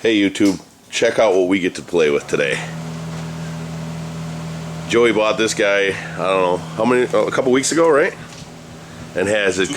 Hey YouTube, check out what we get to play with today. Joey bought this guy, I don't know, how many, a couple weeks ago, right? And has it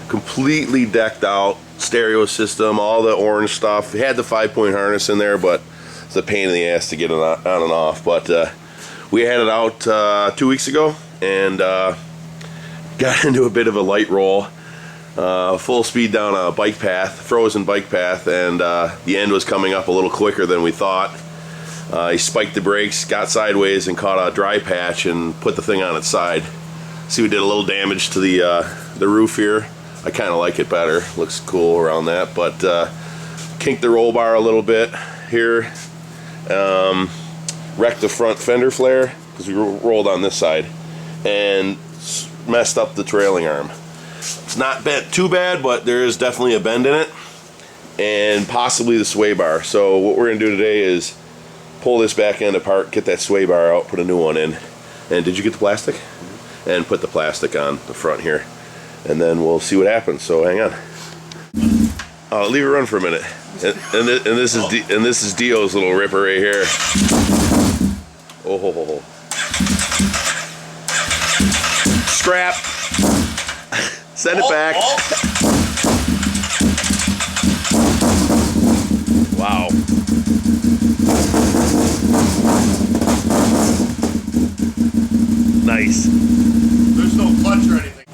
completely decked out, stereo system, all the orange stuff. It had the 5-point harness in there, but it's a pain in the ass to get it on and off. But we had it out 2 weeks ago and got into a bit of a light roll. Full speed down a bike path, frozen bike path, and the end was coming up a little quicker than we thought. He spiked the brakes, got sideways, and caught a dry patch and put the thing on its side. See, we did a little damage to the roof here. I kind of like it better. Looks cool around that, but kinked the roll bar a little bit here. Wrecked the front fender flare because we rolled on this side, and messed up the trailing arm. It's not bent too bad, but there is definitely a bend in it, and possibly the sway bar. So what we're gonna do today is pull this back end apart, get that sway bar out, put a new one in. And did you get the plastic? Mm-hmm. And put the plastic on the front here, and then we'll see what happens. So hang on. Leave it run for a minute. And this is Dio's little ripper right here. Oh ho ho ho. Scrap. Send it back. Wow. Nice. There's no clutch or anything.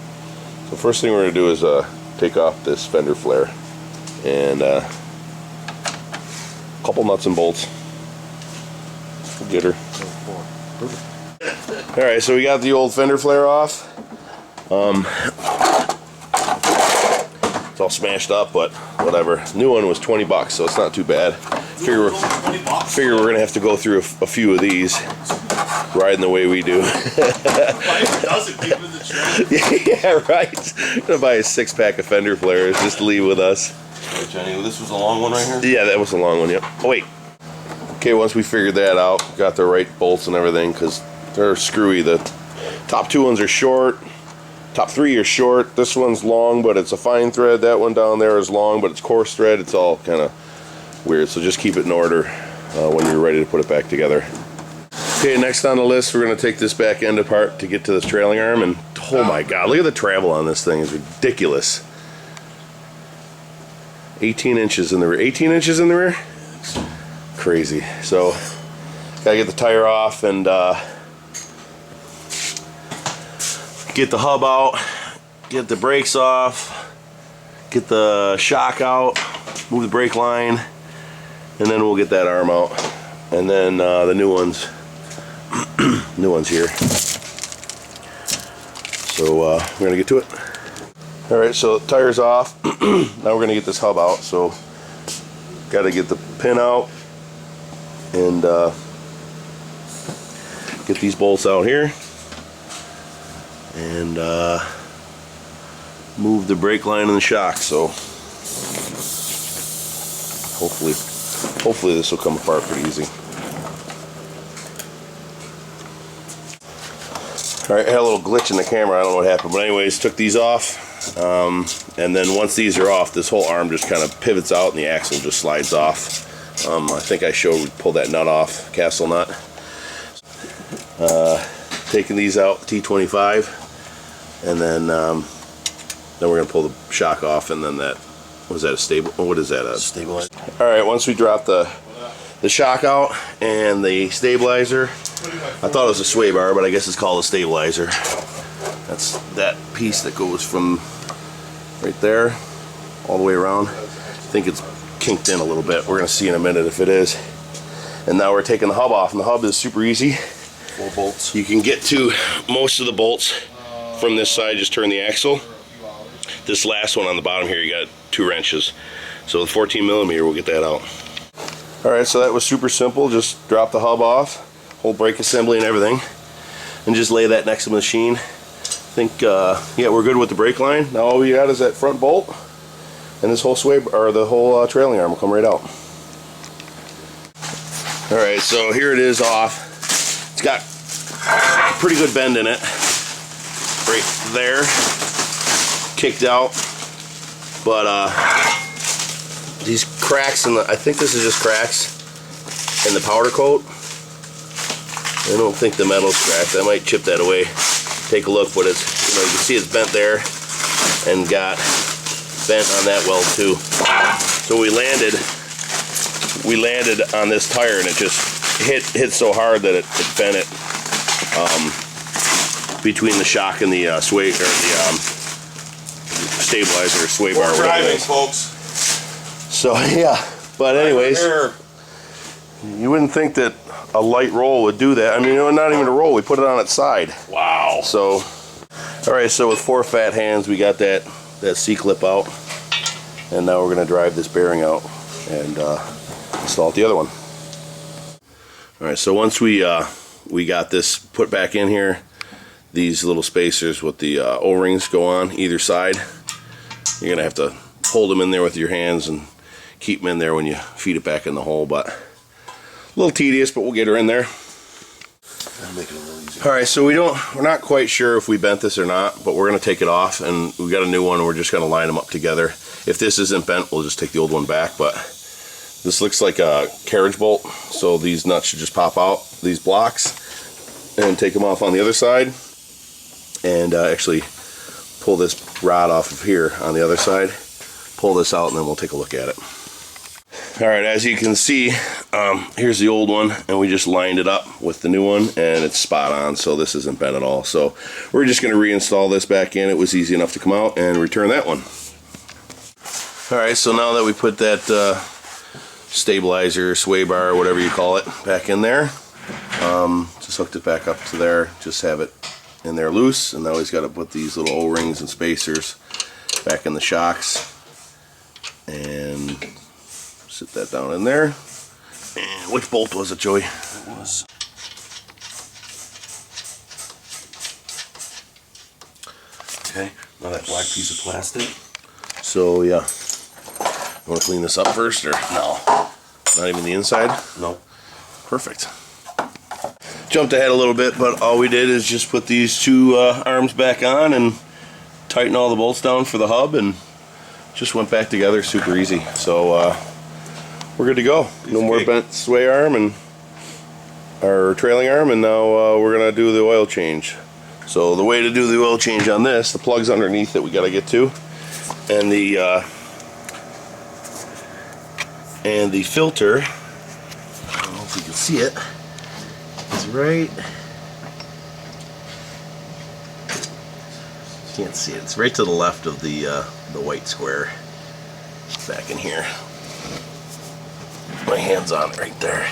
So first thing we're going to do is take off this fender flare and a couple nuts and bolts. Get her. Alright, so we got the old fender flare off. It's all smashed up, but whatever. New one was 20 bucks, so it's not too bad. Figure we're gonna have to go through a few of these, riding the way we do. Yeah, right. I'm gonna buy a 6-pack of fender flares just to leave with us. Hey, Jenny, this was a long one right here? Yeah, that was a long one, yep. Oh, wait. Okay, once we figured that out, got the right bolts and everything, because they're screwy. The top 2 ones are short. Top 3 are short. This one's long, but it's a fine thread. That one down there is long, but it's coarse thread. It's all kind of weird, so just keep it in order when you're ready to put it back together. Okay, next on the list, we're going to take this back end apart to get to this trailing arm, and oh my god, look at the travel on this thing. It's ridiculous. 18 inches in the rear. 18 inches in the rear? Crazy. So, gotta get the tire off and get the hub out, get the brakes off, get the shock out, move the brake line, and then we'll get that arm out. And then the new ones here. So we're gonna get to it. All right, so the tire's off. Now we're gonna get this hub out. So gotta get the pin out and get these bolts out here. And move the brake line and the shock. So hopefully this will come apart pretty easy. Alright, I had a little glitch in the camera, I don't know what happened, but anyways, took these off, and then once these are off, this whole arm just kind of pivots out and the axle just slides off. I think I showed we pulled that nut off, castle nut. Taking these out, T25, and then we're gonna pull the shock off, and then that, what is that, a stable? What is that? A stabilizer. All right, once we drop the shock out and the stabilizer, I thought it was a sway bar, but I guess it's called a stabilizer. That's that piece that goes from right there all the way around. I think it's kinked in a little bit. We're gonna see in a minute if it is. And now we're taking the hub off, and the hub is super easy. 4 bolts. You can get to most of the bolts from this side, just turn the axle. This last one on the bottom here, you got 2 wrenches. So the 14mm, we'll get that out. Alright, so that was super simple. Just drop the hub off, whole brake assembly and everything, and just lay that next to the machine. I think, yeah, we're good with the brake line. Now all we got is that front bolt, and this whole sway, or the whole trailing arm will come right out. Alright, so here it is off. It's got a pretty good bend in it. Right there. Kicked out. But these cracks in the, I think this is just cracks in the powder coat. I don't think the metal's cracked. I might chip that away. Take a look, but it's, you know, you can see it's bent there and got bent on that weld too. So we landed on this tire and it just hit so hard that it bent it between the shock and the sway, or the stabilizer, sway bar. We're driving, folks. So yeah, but anyways, you wouldn't think that a light roll would do that. I mean, not even a roll. We put it on its side. Wow. So, all right. So with 4 fat hands, we got that C-clip out, and now we're gonna drive this bearing out and install the other one. All right. So once we got this put back in here, these little spacers with the O-rings go on either side. You're gonna have to hold them in there with your hands and keep them in there when you feed it back in the hole, but a little tedious, but we'll get her in there. That'll make it a little easier. All right, so we're not quite sure if we bent this or not, but we're gonna take it off, and we got a new one, and we're just gonna line them up together. If this isn't bent, we'll just take the old one back, but this looks like a carriage bolt, so these nuts should just pop out, these blocks, and take them off on the other side, and actually pull this rod off of here on the other side, pull this out, and then we'll take a look at it. All right, as you can see, here's the old one, and we just lined it up with the new one, and it's spot on, so this isn't bent at all. So we're just going to reinstall this back in. It was easy enough to come out and return that one. All right, so now that we put that stabilizer, sway bar, whatever you call it, back in there, just hooked it back up to there, just have it in there loose, and now he's got to put these little O-rings and spacers back in the shocks, and sit that down in there. And which bolt was it, Joey? It was. Okay, now that black piece of plastic. So yeah, you want to clean this up first, or No. not even the inside? No. Perfect. Jumped ahead a little bit, but all we did is just put these 2 arms back on and tighten all the bolts down for the hub, and just went back together super easy. So we're good to go. No more bent sway arm and our trailing arm, and now we're gonna do the oil change. So the way to do the oil change on this, the plug's underneath that we gotta get to, and the filter, I don't know if you can see it, is right, can't see it, it's right to the left of the white square back in here. My hand's on it right there.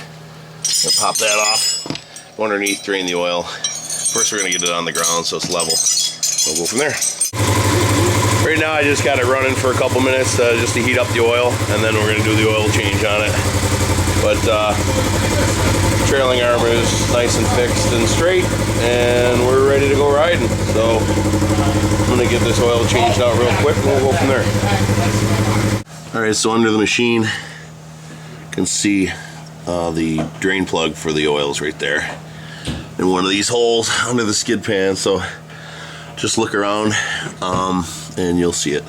Gonna pop that off. Go underneath, drain the oil. First we're gonna get it on the ground so it's level. We'll go from there. Right now I just got it running for a couple minutes just to heat up the oil, and then we're gonna do the oil change on it. But trailing arm is nice and fixed and straight, and we're ready to go riding. So I'm gonna get this oil changed out real quick, and we'll go from there. All right, so under the machine, can see the drain plug for the oils right there in one of these holes under the skid pan, so just look around and you'll see it.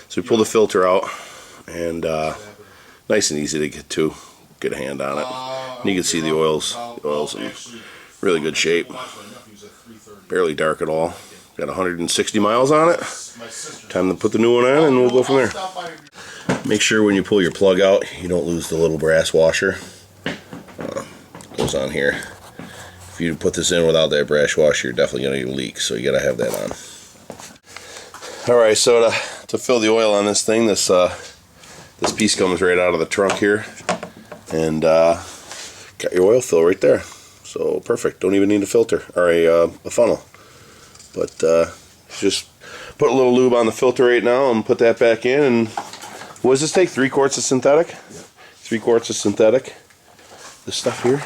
So we pull the filter out, and nice and easy to get to, get a hand on it, and you can see the oil's in really good shape, barely dark at all. Got 160 miles on it. Time to put the new one on, and we'll go from there. Make sure when you pull your plug out, you don't lose the little brass washer. Goes on here. If you put this in without that brass washer, you're definitely going to get a leak, so you got to have that on. Alright, so to fill the oil on this thing, this piece comes right out of the trunk here, and got your oil fill right there. So perfect, don't even need a filter, or a funnel. But just put a little lube on the filter right now and put that back in, and what does this take? 3 quarts of synthetic? Yeah. 3 quarts of synthetic. This stuff here.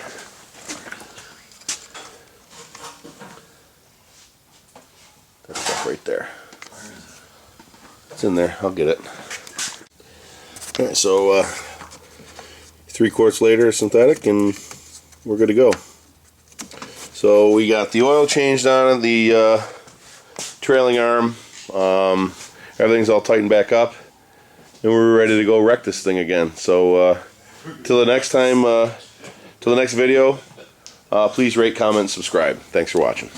That stuff right there. It's in there. I'll get it. Alright, so 3 quarts later synthetic, and we're good to go. So we got the oil changed on the trailing arm. Everything's all tightened back up. and we're ready to go wreck this thing again. So till the next time, till the next video, please rate, comment, subscribe. Thanks for watching.